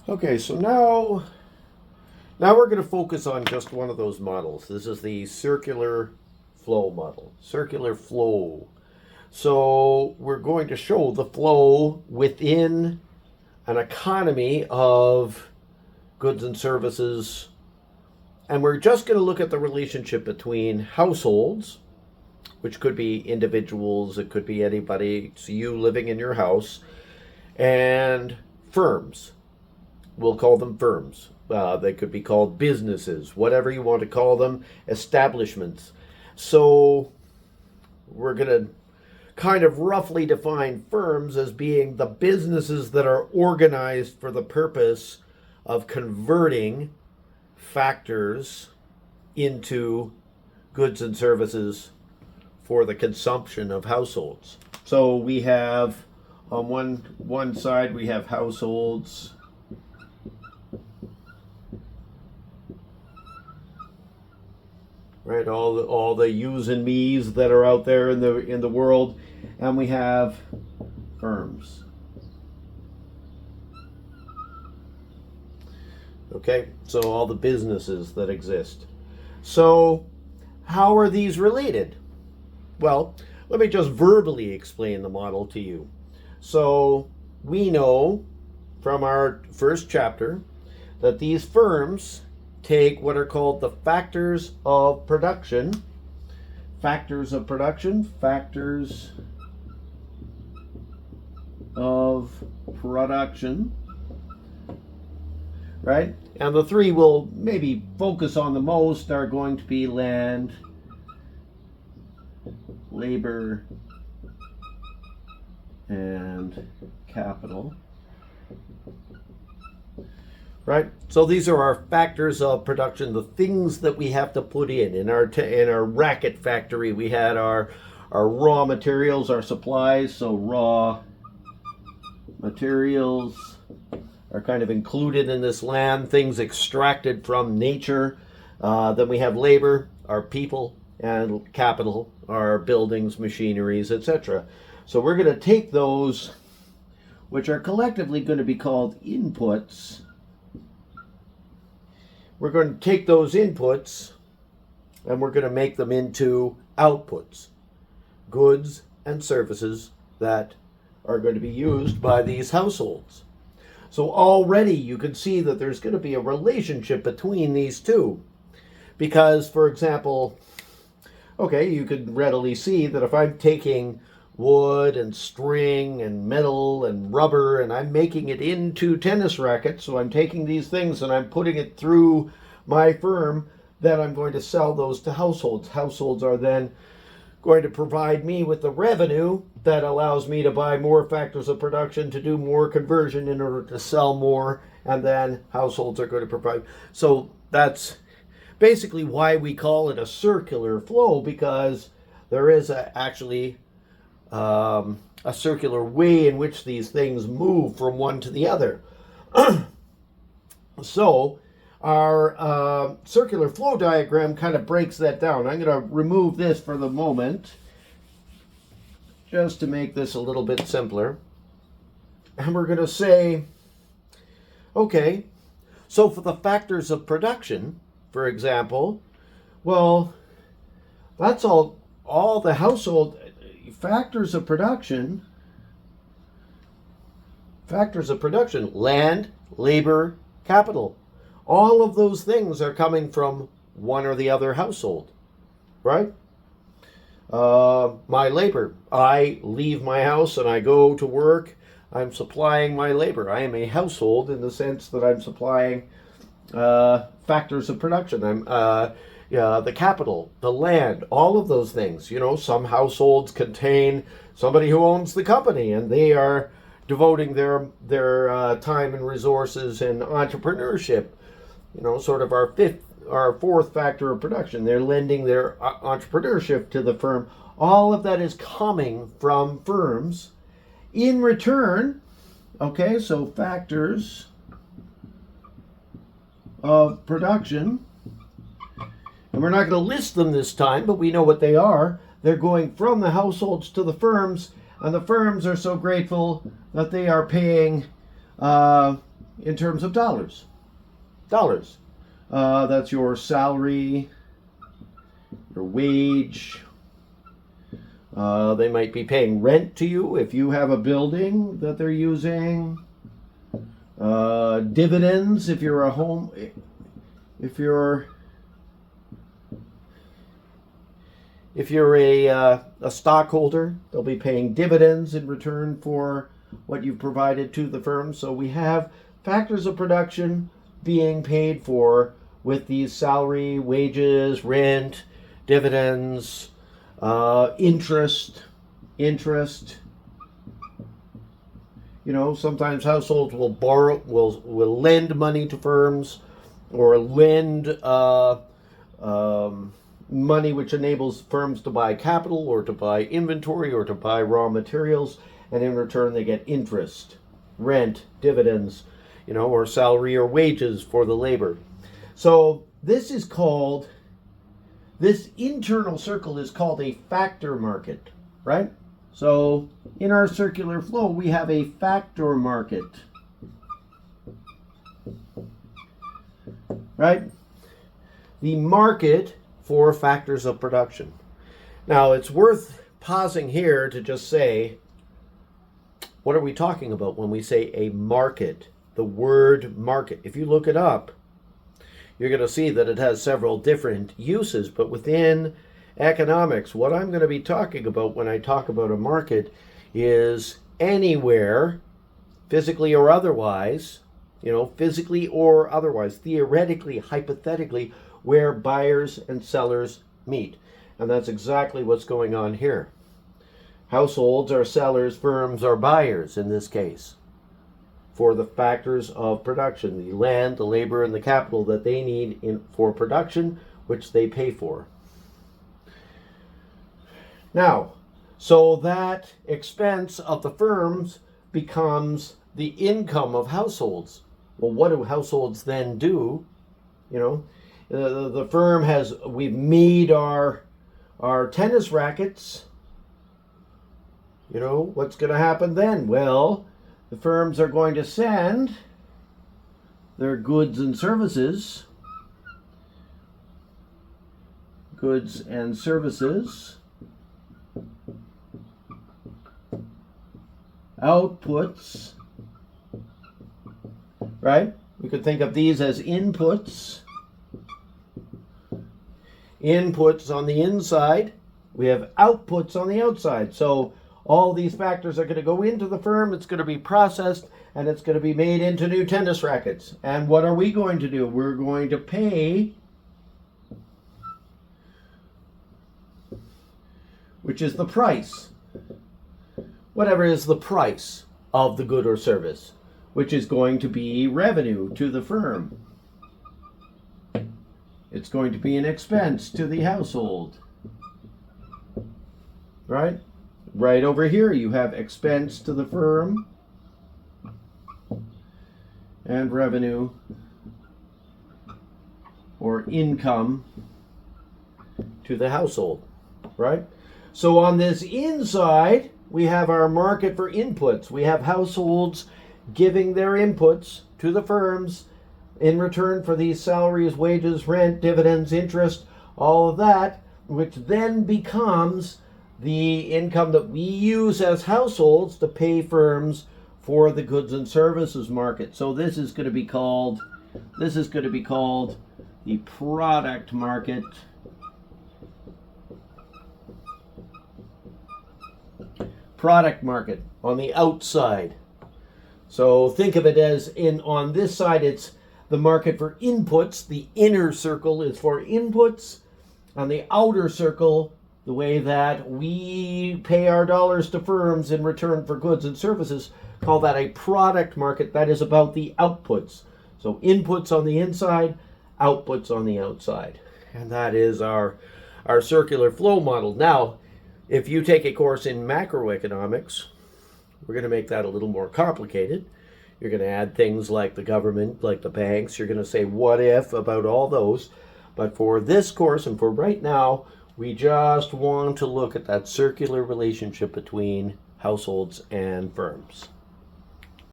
Okay, so now we're going to focus on just one of those models. This is the circular flow model. Circular flow. So we're going to show the flow within an economy of goods and services. And we're just going to look at the relationship between households, which could be individuals, it could be anybody, it's you living in your house, and firms. We'll call them firms. They could be called businesses, whatever you want to call them, establishments. So we're going to kind of roughly define firms as being the businesses that are organized for the purpose of converting factors into goods and services for the consumption of households. So we have on one side we have households. Right, all the yous and me's that are out there in the world, and we have firms. Okay, so all the businesses that exist. So how are these related? Well, let me just verbally explain the model to you. So we know from our first chapter that these firms take what are called the factors of production. Factors of production. Factors of production. Right? And the three we'll maybe focus on the most are going to be land, labor, and capital. Right? So these are our factors of production, the things that we have to put in our racket factory. We had our raw materials, our supplies. So raw materials are kind of included in this land, things extracted from nature. Then we have labor, our people, and capital, our buildings, machineries, etc. So we're going to take those, which are collectively going to be called inputs. We're going to take those inputs and we're going to make them into outputs, goods and services that are going to be used by these households. So already you can see that there's going to be a relationship between these two. Because, for example, okay, you could readily see that if I'm taking wood and string and metal and rubber and I'm making it into tennis rackets, so I'm taking these things and I'm putting it through my firm, then I'm going to sell those to households. Households are then going to provide me with the revenue that allows me to buy more factors of production, to do more conversion in order to sell more, and then households are going to provide. So that's basically why we call it a circular flow, because there is actually a circular way in which these things move from one to the other. So our circular flow diagram kind of breaks that down. I'm going to remove this for the moment just to make this a little bit simpler. And we're going to say, okay, so for the factors of production, for example, well, that's all the household factors of production, land, labor, capital. All of those things are coming from one or the other household, right? My labor, I leave my house and I go to work. I'm supplying my labor. I am a household in the sense that I'm supplying factors of production. I'm the capital, the land, all of those things. You know, some households contain somebody who owns the company and they are devoting their time and resources in entrepreneurship. You know, sort of our fourth factor of production. They're lending their entrepreneurship to the firm. All of that is coming from firms. In return, okay, so factors of production, and we're not going to list them this time, but we know what they are. They're going from the households to the firms, and the firms are so grateful that they are paying in terms of dollars. Dollars. That's your salary, your wage. They might be paying rent to you if you have a building that they're using. Dividends if you're a home, if you're a stockholder, they'll be paying dividends in return for what you've provided to the firm. So we have factors of production being paid for with these salary, wages, rent, dividends, interest. You know, sometimes households will borrow, will lend money to firms, or lend money which enables firms to buy capital or to buy inventory or to buy raw materials, and in return they get interest, rent, dividends, you know, or salary or wages for the labor. So this internal circle is called a factor market, right? So in our circular flow, we have a factor market, right? The market for factors of production. Now, it's worth pausing here to just say, what are we talking about when we say a market? The word market. If you look it up, you're going to see that it has several different uses, but within economics, what I'm going to be talking about when I talk about a market is anywhere, physically or otherwise, you know, physically or otherwise, theoretically, hypothetically, where buyers and sellers meet. And that's exactly what's going on here. Households are sellers, firms are buyers in this case, for the factors of production, the land, the labor, and the capital that they need for production, which they pay for. Now, so that expense of the firms becomes the income of households. Well, what do households then do? You know, the firm we've made our tennis rackets. You know, what's going to happen then? Well, the firms are going to send their goods and services outputs, right? We could think of these as inputs. Inputs on the inside, we have outputs on the outside. So all these factors are going to go into the firm, it's going to be processed, and it's going to be made into new tennis rackets. And what are we going to do? We're going to pay, which is the price. Whatever is the price of the good or service, which is going to be revenue to the firm. It's going to be an expense to the household, right? Right over here you have expense to the firm and revenue or income to the household, right? So on this inside, we have our market for inputs. We have households giving their inputs to the firms in return for these salaries, wages, rent, dividends, interest, all of that, which then becomes the income that we use as households to pay firms for the goods and services market. So this is going to be called the product market. Product market on the outside. So think of it as on this side it's the market for inputs. The inner circle is for inputs. On the outer circle, the way that we pay our dollars to firms in return for goods and services, call that a product market. That is about the outputs. So inputs on the inside, outputs on the outside. And that is our circular flow model. Now, if you take a course in macroeconomics, we're going to make that a little more complicated. You're going to add things like the government, like the banks. You're going to say what if about all those. But for this course and for right now, we just want to look at that circular relationship between households and firms.